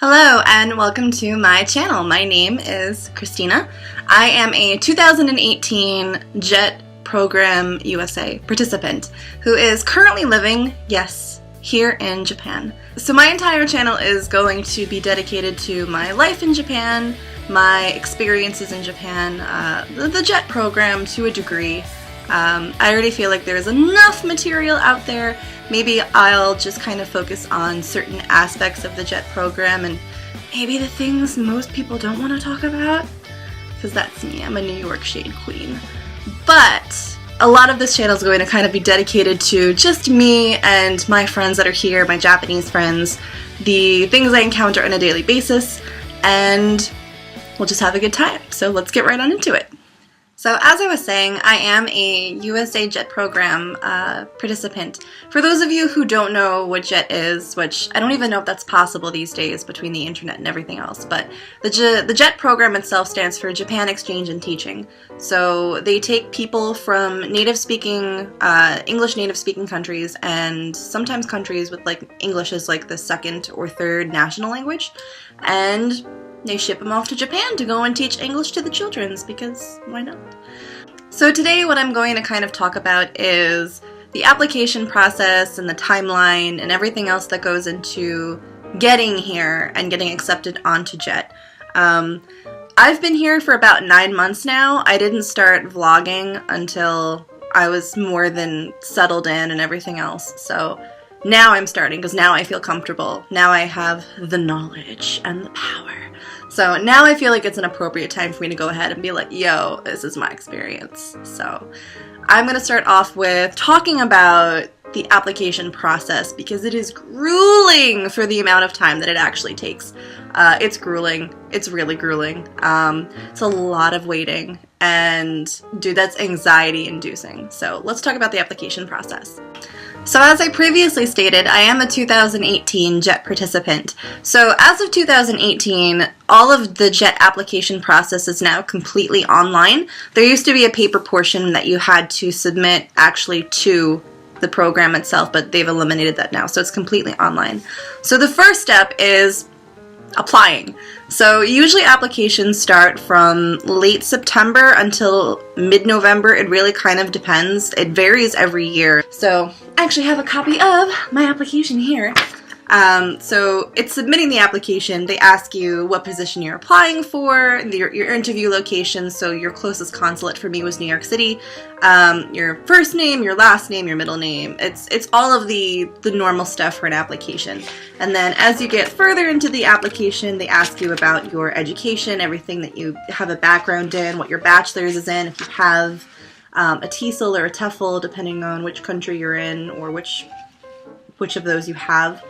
Hello and welcome to my channel. My name is Christina. I am a 2018 JET Program USA participant who is currently living, yes, here in Japan. So my entire channel is going to be dedicated to my life in Japan, my experiences in Japan, the JET program to a degree. I already feel like there's enough material out there. Maybe I'll just kind of focus on certain aspects of the JET program and maybe the things most people don't want to talk about, because that's me. I'm a New York shade queen. But a lot of this channel is going to kind of be dedicated to just me and my friends that are here, my Japanese friends, the things I encounter on a daily basis, and we'll just have a good time. So let's get right on into it. So as I was saying, I am a USA JET program participant. For those of you who don't know what JET is, which I don't even know if that's possible these days between the internet and everything else, but the JET program itself stands for Japan Exchange and Teaching. So they take people from native-speaking, English native-speaking countries, and sometimes countries with like English as like the second or third national language, and they ship them off to Japan to go and teach English to the children, because why not? So today what I'm going to kind of talk about is the application process and the timeline and everything else that goes into getting here and getting accepted onto JET. I've been here for about 9 months now. I didn't start vlogging until I was more than settled in and everything else. So now I'm starting because now I feel comfortable. Now I have the knowledge and the power. So now I feel like it's an appropriate time for me to go ahead and be like, yo, this is my experience. So I'm going to start off with talking about the application process because it is grueling for the amount of time that it actually takes. It's grueling. It's really grueling. It's a lot of waiting. And dude, that's anxiety inducing. So let's talk about the application process. So as I previously stated, I am a 2018 JET participant. So as of 2018, all of the JET application process is now completely online. There used to be a paper portion that you had to submit actually to the program itself, but they've eliminated that now, so it's completely online. So the first step is applying. So usually applications start from late September until mid-November. It really kind of depends. It varies every year. So I actually have a copy of my application here. So it's submitting the application. They ask you what position you're applying for, your interview location. So your closest consulate for me was New York City. Your first name, your last name, your middle name. It's all of the normal stuff for an application. And then as you get further into the application, they ask you about your education, everything that you have a background in, what your bachelor's is in, if you have a TESOL or a TEFL, depending on which country you're in or which of those you have.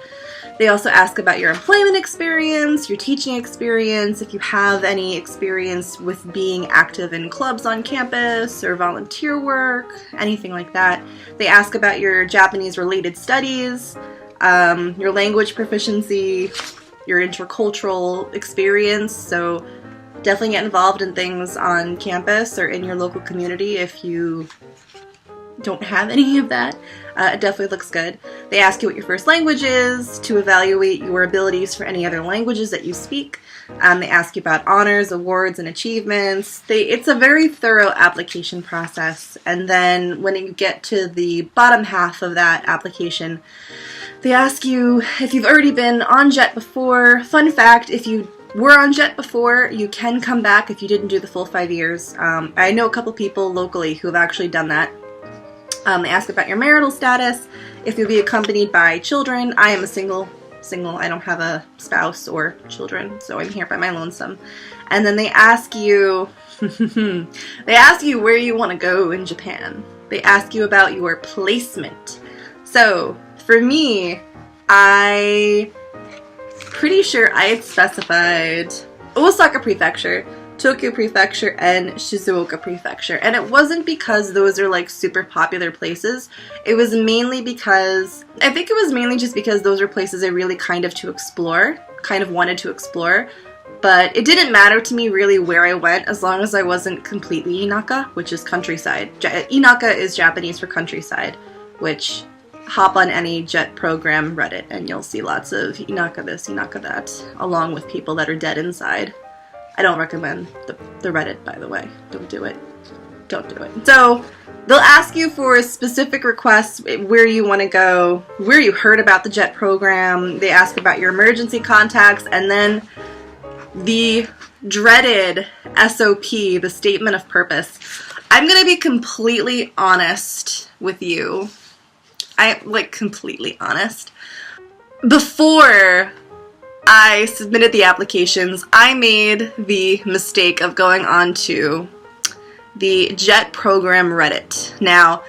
They also ask about your employment experience, your teaching experience, if you have any experience with being active in clubs on campus or volunteer work, anything like that. They ask about your Japanese-related studies, your language proficiency, your intercultural experience, so definitely get involved in things on campus or in your local community if you don't have any of that. It definitely looks good. They ask you what your first language is to evaluate your abilities for any other languages that you speak. They ask you about honors, awards, and achievements. It's a very thorough application process. And then when you get to the bottom half of that application, they ask you if you've already been on JET before. Fun fact, if you were on JET before, you can come back if you didn't do the full 5 years. I know a couple people locally who have actually done that. They ask about your marital status, if you'll be accompanied by children. I am a single. I don't have a spouse or children, so I'm here by my lonesome. And then they ask you, where you want to go in Japan. They ask you about your placement. So for me, pretty sure I had specified Osaka Prefecture, Tokyo Prefecture, and Shizuoka Prefecture. And it wasn't because those are like super popular places. It was mainly because, I think it was mainly just because those are places I really kind of wanted to explore. But it didn't matter to me really where I went as long as I wasn't completely inaka, which is countryside. Inaka is Japanese for countryside, which hop on any Jet program Reddit and you'll see lots of Inaka this, Inaka that, along with people that are dead inside. I don't recommend the Reddit, by the way. Don't do it. Don't do it. So they'll ask you for specific requests, where you want to go, where you heard about the Jet program. They ask about your emergency contacts, and then the dreaded SOP, the statement of purpose. I'm going to be completely honest with you. Completely honest. Before I submitted the applications, I made the mistake of going on to the Jet program Reddit. Now,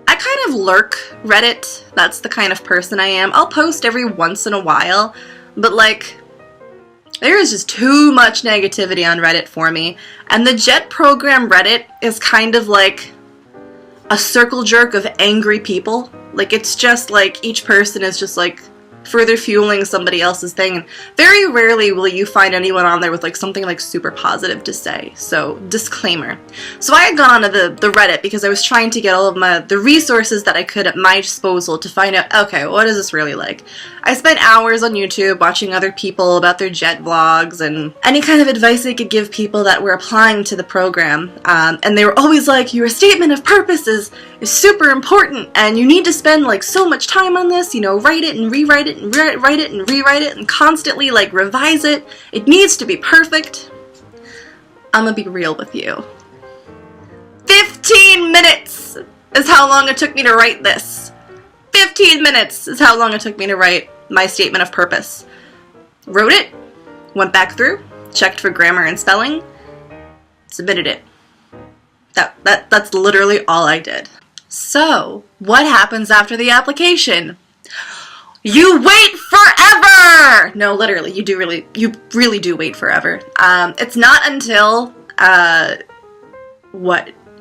I kind of lurk Reddit. That's the kind of person I am. I'll post every once in a while, but there is just too much negativity on Reddit for me. And the Jet program Reddit is kind of like a circle jerk of angry people. It's just each person is just further fueling somebody else's thing. And very rarely will you find anyone on there with something super positive to say. So disclaimer. So I had gone onto the Reddit because I was trying to get all of the resources that I could at my disposal to find out, okay, what is this really like? I spent hours on YouTube watching other people about their Jet vlogs and any kind of advice they could give people that were applying to the program. And they were always like, your statement of purpose is super important and you need to spend so much time on this, write it and rewrite it and write it and rewrite it and constantly revise it. It needs to be perfect. I'm gonna be real with you. 15 minutes is how long it took me to write this. 15 minutes is how long it took me to write my statement of purpose. Wrote it, went back through, checked for grammar and spelling, submitted it. That's literally all I did. So, what happens after the application? You wait forever! No, literally, you really do wait forever. It's not until,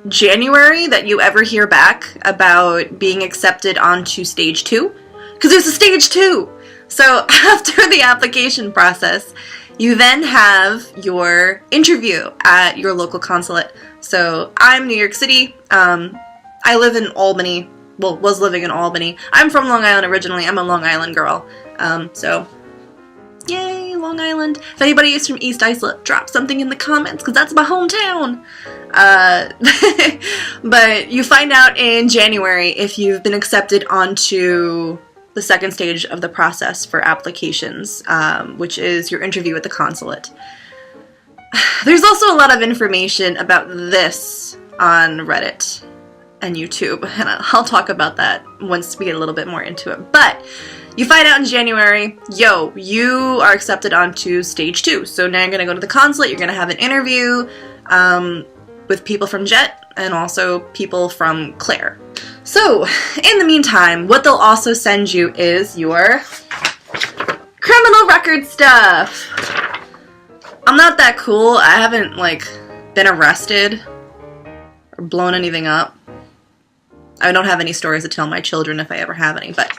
January that you ever hear back about being accepted onto stage 2? Because there's a stage 2! So, after the application process, you then have your interview at your local consulate. So, I'm New York City. I live in Albany. Well, was living in Albany. I'm from Long Island originally. I'm a Long Island girl. So, yay, Long Island. If anybody is from East Islip, drop something in the comments, because that's my hometown. But you find out in January if you've been accepted onto the second stage of the process for applications, which is your interview at the consulate. There's also a lot of information about this on Reddit and YouTube, and I'll talk about that once we get a little bit more into it. But you find out in January, you are accepted onto stage 2. So now you're going to go to the consulate, you're going to have an interview with people from Jet and also people from Claire. So, in the meantime, what they'll also send you is your criminal record stuff. I'm not that cool. I haven't, been arrested or blown anything up. I don't have any stories to tell my children if I ever have any, but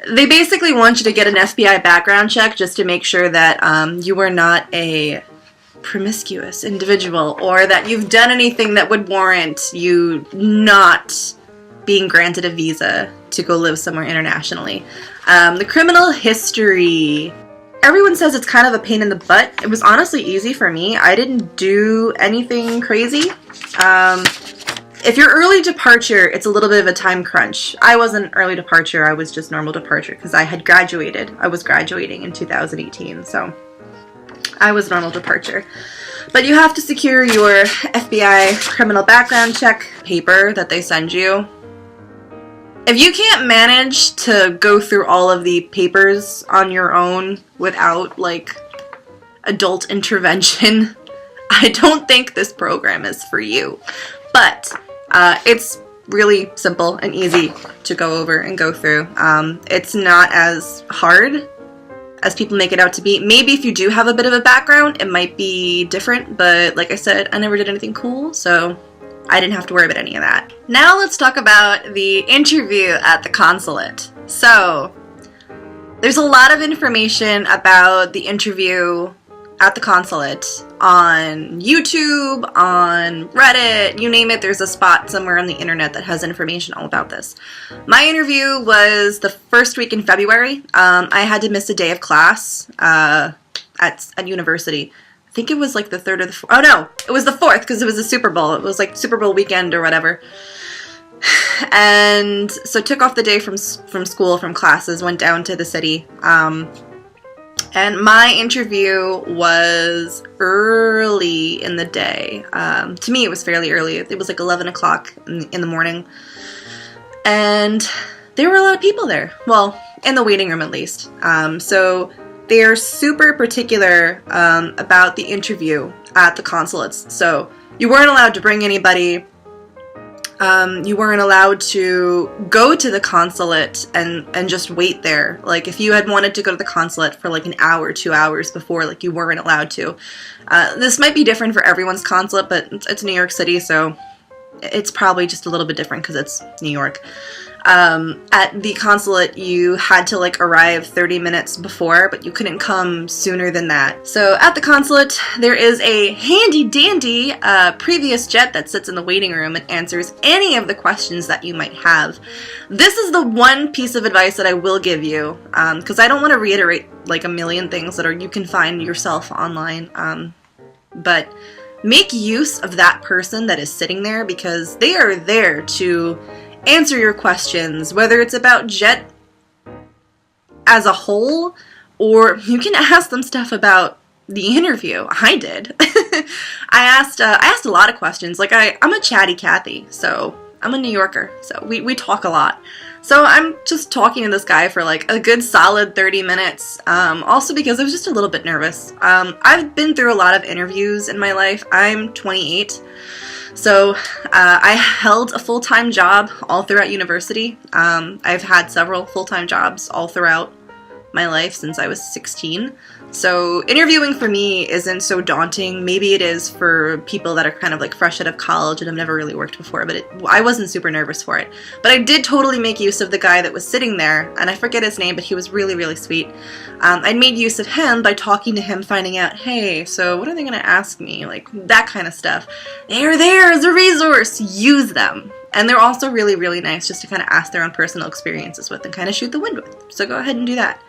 they basically want you to get an FBI background check just to make sure that you are not a promiscuous individual or that you've done anything that would warrant you not being granted a visa to go live somewhere internationally. The criminal history. Everyone says it's kind of a pain in the butt. It was honestly easy for me. I didn't do anything crazy. If you're early departure, it's a little bit of a time crunch. I wasn't early departure, I was just normal departure because I had graduated. I was graduating in 2018, so I was normal departure. But you have to secure your FBI criminal background check paper that they send you. If you can't manage to go through all of the papers on your own without, adult intervention, I don't think this program is for you. But it's really simple and easy to go over and go through. It's not as hard as people make it out to be. Maybe if you do have a bit of a background, it might be different, but like I said, I never did anything cool, so I didn't have to worry about any of that. Now let's talk about the interview at the consulate. So, there's a lot of information about the interview at the consulate on YouTube, on Reddit, you name it. There's a spot somewhere on the internet that has information all about this. My interview was the first week in February. I had to miss a day of class at university. I think it was like the 3rd or the 4th. Oh no, it was the 4th because it was a Super Bowl. It was like Super Bowl weekend or whatever. And so took off the day from school, from classes, went down to the city. And my interview was early in the day. To me, it was fairly early. It was like 11 o'clock in the morning. And there were a lot of people there. Well, in the waiting room at least. So they're super particular about the interview at the consulates. So you weren't allowed to bring anybody. You weren't allowed to go to the consulate and just wait there. Like, if you had wanted to go to the consulate for like an hour, 2 hours before, like, you weren't allowed to. This might be different for everyone's consulate, but it's New York City, so it's probably just a little bit different because it's New York. At the consulate, you had to like arrive 30 minutes before, but you couldn't come sooner than that. So at the consulate, there is a handy dandy previous jet that sits in the waiting room and answers any of the questions that you might have. This is the one piece of advice that I will give you, because I don't want to reiterate like a million things that you can find yourself online, but make use of that person that is sitting there, because they are there to answer your questions, whether it's about jet as a whole, or you can ask them stuff about the interview. I did. I asked a lot of questions. Like, I'm a chatty Cathy, so I'm a New Yorker, so we talk a lot. So I'm just talking to this guy for like a good solid 30 minutes, also because I was just a little bit nervous. I've been through a lot of interviews in my life. I'm 28. So I held a full-time job all throughout university. I've had several full-time jobs all throughout my life since I was 16. So interviewing for me isn't so daunting. Maybe it is for people that are kind of like fresh out of college and have never really worked before, but I wasn't super nervous for it. But I did totally make use of the guy that was sitting there, and I forget his name, but he was really, really sweet. I made use of him by talking to him, finding out, hey, so what are they going to ask me? Like, that kind of stuff. They're there as a resource. Use them. And they're also really, really nice just to kind of ask their own personal experiences with and kind of shoot the wind with. So go ahead and do that.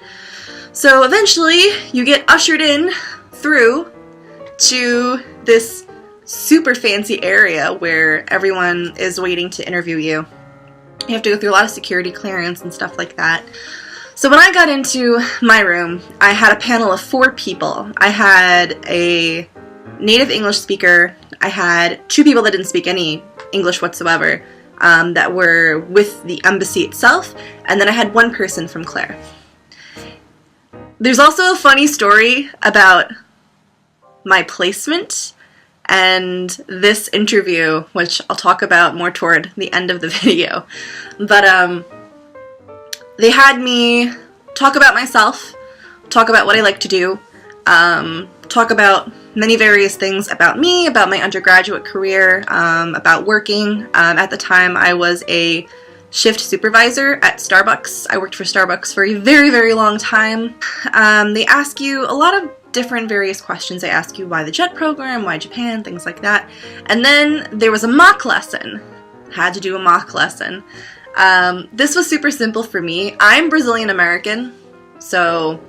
So eventually, you get ushered in through to this super fancy area where everyone is waiting to interview you. You have to go through a lot of security clearance and stuff like that. So when I got into my room, I had a panel of 4 people. I had a native English speaker. I had 2 people that didn't speak any English whatsoever that were with the embassy itself, and then I had 1 person from Claire. There's also a funny story about my placement and this interview, which I'll talk about more toward the end of the video. But they had me talk about myself, talk about what I like to do, talk about many various things about me, about my undergraduate career, about working. At the time, I was a shift supervisor at Starbucks. I worked for Starbucks for a very, very long time. They ask you a lot of different various questions. They ask you why the JET program, why Japan, things like that. And then there was a mock lesson. Had to do a mock lesson. This was super simple for me. I'm Brazilian American, so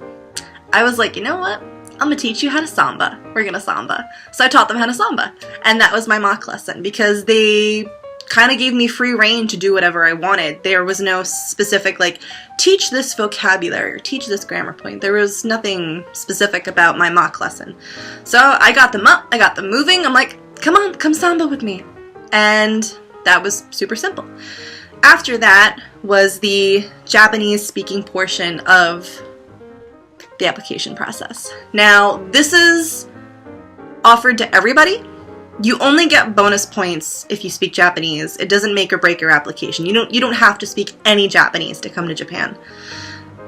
I was like, you know what? I'm gonna teach you how to samba. We're gonna samba. So I taught them how to samba. And that was my mock lesson because they kind of gave me free reign to do whatever I wanted. There was no specific, like, teach this vocabulary or teach this grammar point. There was nothing specific about my mock lesson. So I got them up, I got them moving. I'm like, come on, come samba with me. And that was super simple. After that was the Japanese speaking portion of the application process. Now, this is offered to everybody. You only get bonus points if you speak Japanese. It doesn't make or break your application. You don't have to speak any Japanese to come to Japan.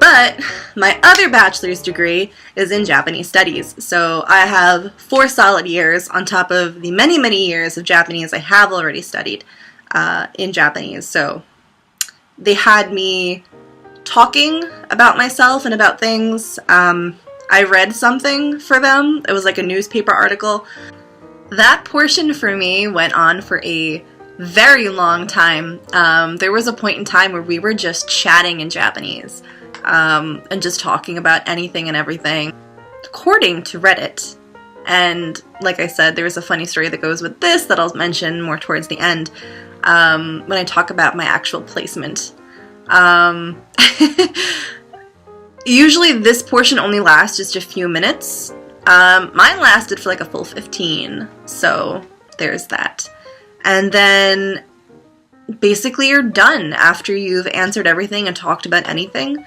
But my other bachelor's degree is in Japanese studies. So I have 4 solid years on top of the many, many years of Japanese I have already studied in Japanese. So they had me talking about myself and about things. I read something for them. It was like a newspaper article. That portion for me went on for a very long time. There was a point in time where we were just chatting in Japanese and just talking about anything and everything, according to Reddit. And like I said, there was a funny story that goes with this that I'll mention more towards the end when I talk about my actual placement. Usually this portion only lasts just a few minutes. Mine lasted for like a full 15, so there's that. And then basically you're done after you've answered everything and talked about anything.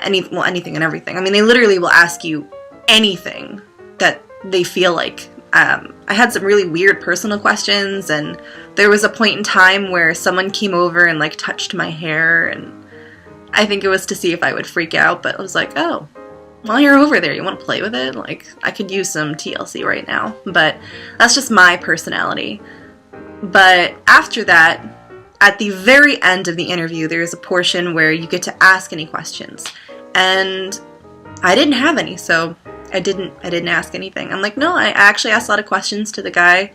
Anything and everything. I mean, they literally will ask you anything that they feel like. I had some really weird personal questions, and there was a point in time where someone came over and like touched my hair, and I think it was to see if I would freak out, but I was like, oh, while you're over there, you want to play with it? Like, I could use some TLC right now, but that's just my personality. But after that, at the very end of the interview, there's a portion where you get to ask any questions, and I didn't have any, so I didn't ask anything. I'm like, no, I actually asked a lot of questions to the guy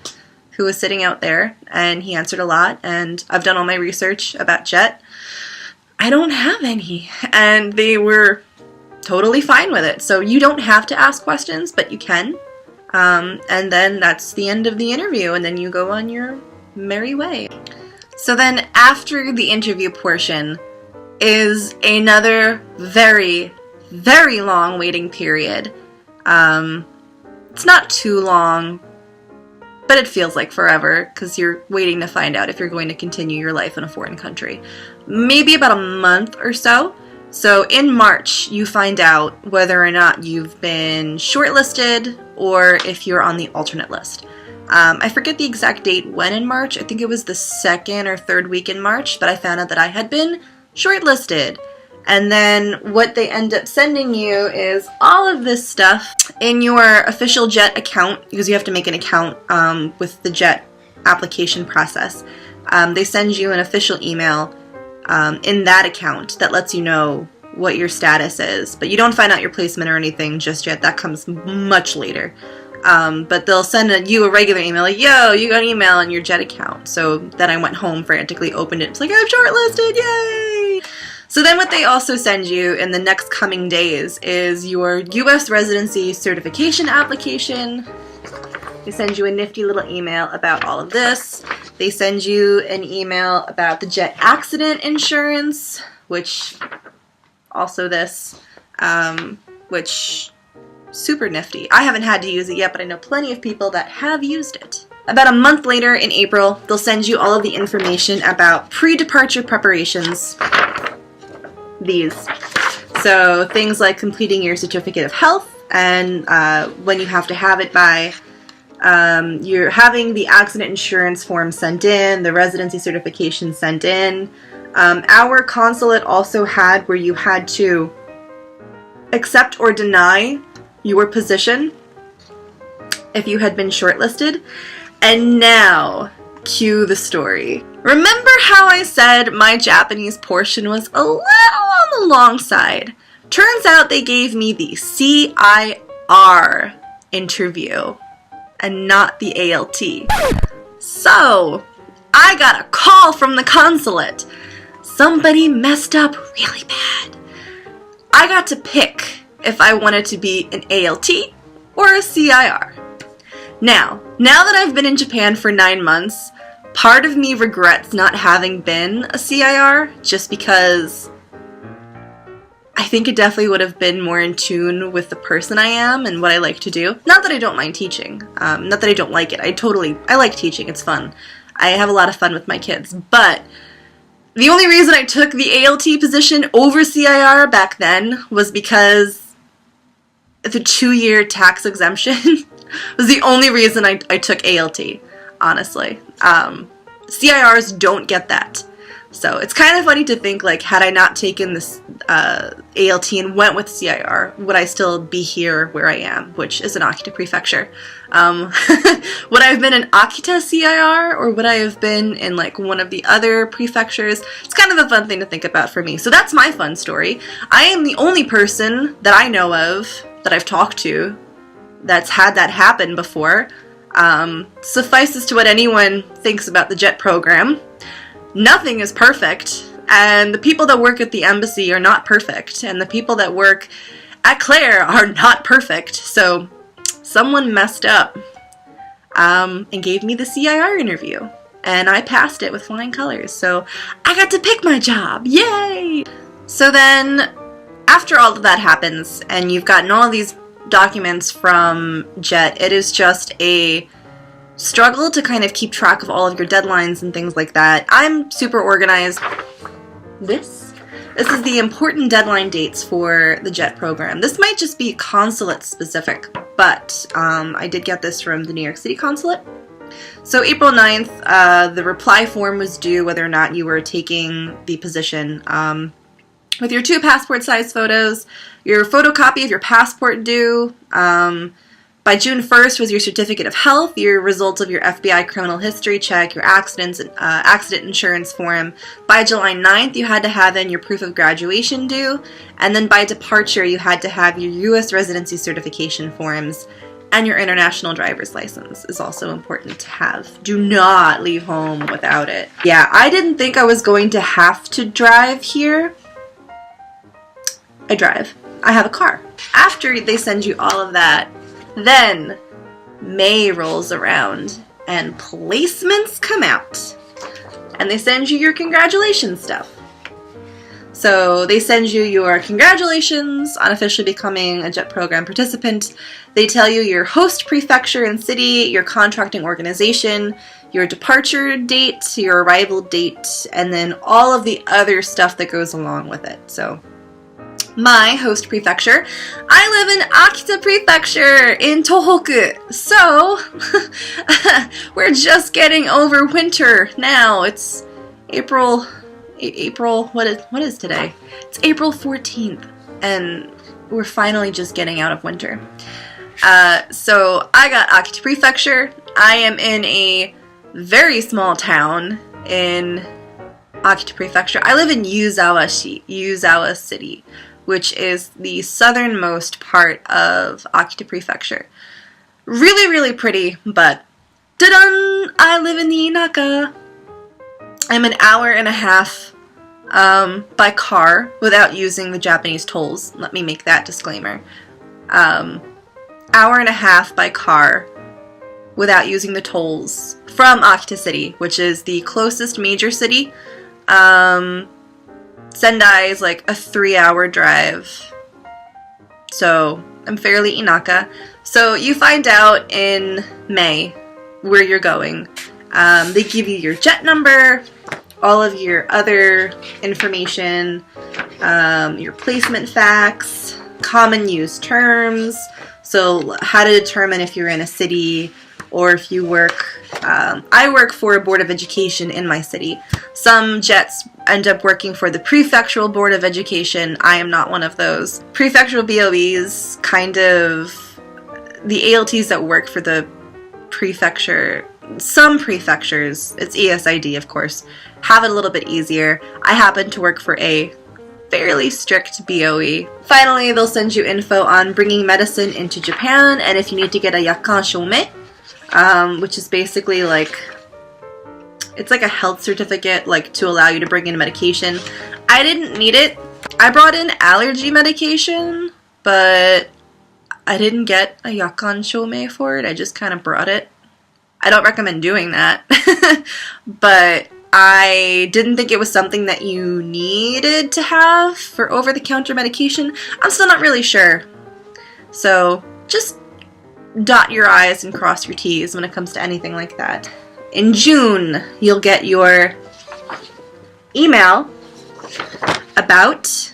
who was sitting out there, and he answered a lot, and I've done all my research about Jet. I don't have any, and they were totally fine with it. So you don't have to ask questions, but you can. And then that's the end of the interview, and then you go on your merry way. So then after the interview portion is another very, very long waiting period. It's not too long, but it feels like forever because you're waiting to find out if you're going to continue your life in a foreign country. Maybe about a month or so. So in March, you find out whether or not you've been shortlisted or if you're on the alternate list. I forget the exact date when in March. I think it was the second or third week in March, but I found out that I had been shortlisted. And then what they end up sending you is all of this stuff in your official Jet account, because you have to make an account with the Jet application process. They send you an official email in that account that lets you know what your status is, but you don't find out your placement or anything just yet. That comes much later. But they'll send you a regular email like, yo, you got an email on your Jet account. So then I went home, frantically opened it. It's like, I'm shortlisted, yay! So then what they also send you in the next coming days is your U.S. residency certification application. They send you a nifty little email about all of this. They send you an email about the Jet accident insurance, which also this, which super nifty. I haven't had to use it yet, but I know plenty of people that have used it. About a month later in April, they'll send you all of the information about pre-departure preparations. These. So things like completing your certificate of health and when you have to have it by, you're having the accident insurance form sent in, the residency certification sent in. Our consulate also had where you had to accept or deny your position if you had been shortlisted. And now, cue the story. Remember how I said my Japanese portion was a little on the long side? Turns out they gave me the CIR interview and not the ALT. So, I got a call from the consulate. Somebody messed up really bad. I got to pick if I wanted to be an ALT or a CIR. Now that I've been in Japan for 9 months, part of me regrets not having been a CIR just because I think it definitely would have been more in tune with the person I am and what I like to do. Not that I don't mind teaching. Not that I don't like it. I like teaching. It's fun. I have a lot of fun with my kids. But the only reason I took the ALT position over CIR back then was because the 2-year tax exemption was the only reason I took ALT, honestly. CIRs don't get that. So it's kind of funny to think, like, had I not taken this ALT and went with CIR, would I still be here where I am, which is in Akita Prefecture? Would I have been an Akita CIR, or would I have been in, like, one of the other prefectures? It's kind of a fun thing to think about for me. So that's my fun story. I am the only person that I know of that I've talked to that's had that happen before. Suffices to what anyone thinks about the JET program. Nothing is perfect, and the people that work at the embassy are not perfect, and the people that work at Claire are not perfect, so someone messed up and gave me the CIR interview, and I passed it with flying colors, so I got to pick my job. Yay! So then, after all of that happens, and you've gotten all of these documents from JET, it is just a struggle to kind of keep track of all of your deadlines and things like that. I'm super organized. This is the important deadline dates for the JET program. This might just be consulate specific, but I did get this from the New York City consulate. So April 9th, the reply form was due whether or not you were taking the position. With your 2 passport size photos, your photocopy of your passport due. By June 1st was your certificate of health, your results of your FBI criminal history check, your accident insurance form. By July 9th, you had to have in your proof of graduation due, and then by departure, you had to have your U.S. residency certification forms, and your international driver's license is also important to have. Do not leave home without it. Yeah, I didn't think I was going to have to drive here. I drive. I have a car. After they send you all of that, then May rolls around and placements come out, and they send you your congratulations stuff. So they send you your congratulations on officially becoming a JET program participant. They tell you your host prefecture and city, your contracting organization, your departure date, your arrival date, and then all of the other stuff that goes along with it. So my host prefecture, I live in Akita Prefecture in Tohoku. So we're just getting over winter now. It's April, what is today? It's April 14th, and we're finally just getting out of winter. So I got Akita Prefecture. I am in a very small town in Akita Prefecture. I live in Yuzawa City, which is the southernmost part of Akita Prefecture. Really, really pretty, but ta-da! I live in the Inaka. I'm an hour and a half by car without using the Japanese tolls. Let me make that disclaimer. Hour and a half by car without using the tolls from Akita City, which is the closest major city. Sendai is like a 3-hour drive, so I'm fairly Inaka. So you find out in May where you're going. They give you your JET number, all of your other information, your placement facts, common use terms, so how to determine if you're in a city or if you work. I work for a Board of Education in my city. Some JETs end up working for the Prefectural Board of Education. I am not one of those. Prefectural BOEs, kind of the ALTs that work for the prefecture, some prefectures, it's ESID of course, have it a little bit easier. I happen to work for a fairly strict BOE. Finally, they'll send you info on bringing medicine into Japan, and if you need to get a yakkan shome, which is basically like, it's like a health certificate, like to allow you to bring in medication. I didn't need it. I brought in allergy medication, but I didn't get a yakkan shome for it. I just kind of brought it. I don't recommend doing that, but I didn't think it was something that you needed to have for over-the-counter medication. I'm still not really sure. So just dot your I's and cross your T's when it comes to anything like that. In June, you'll get your email about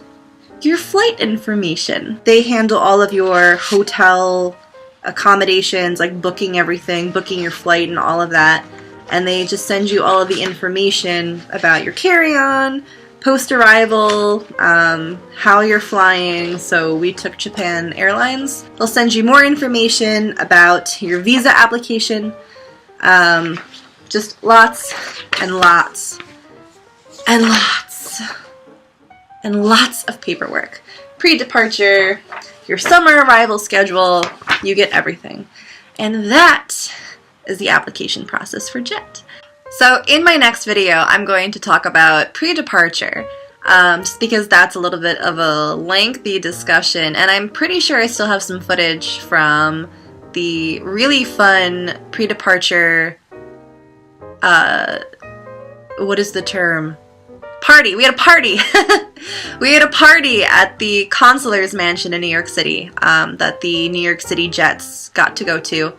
your flight information. They handle all of your hotel accommodations, like booking everything, booking your flight and all of that. And they just send you all of the information about your carry-on, post-arrival, how you're flying. So we took Japan Airlines. They'll send you more information about your visa application. Just lots and lots and lots and lots of paperwork. pre-departure, your summer arrival schedule, you get everything. And that is the application process for Jet. So in my next video, I'm going to talk about pre-departure, just because that's a little bit of a lengthy discussion, and I'm pretty sure I still have some footage from the really fun pre-departure, what is the term? Party. We had a party. We had a party at the consular's mansion in New York City that the New York City Jets got to go to.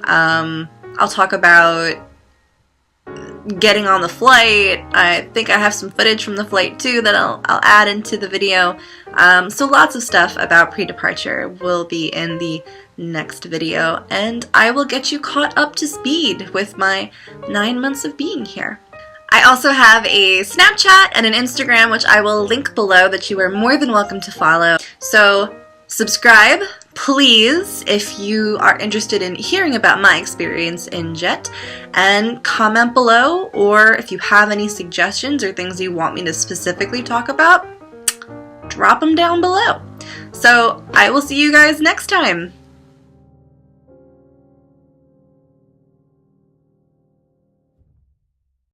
I'll talk about getting on the flight. I think I have some footage from the flight too that I'll add into the video. So lots of stuff about pre-departure will be in the next video, and I will get you caught up to speed with my 9 months of being here. I also have a Snapchat and an Instagram, which I will link below, that you are more than welcome to follow. So subscribe, please, if you are interested in hearing about my experience in Jet, and comment below, or if you have any suggestions or things you want me to specifically talk about, drop them down below. So I will see you guys next time.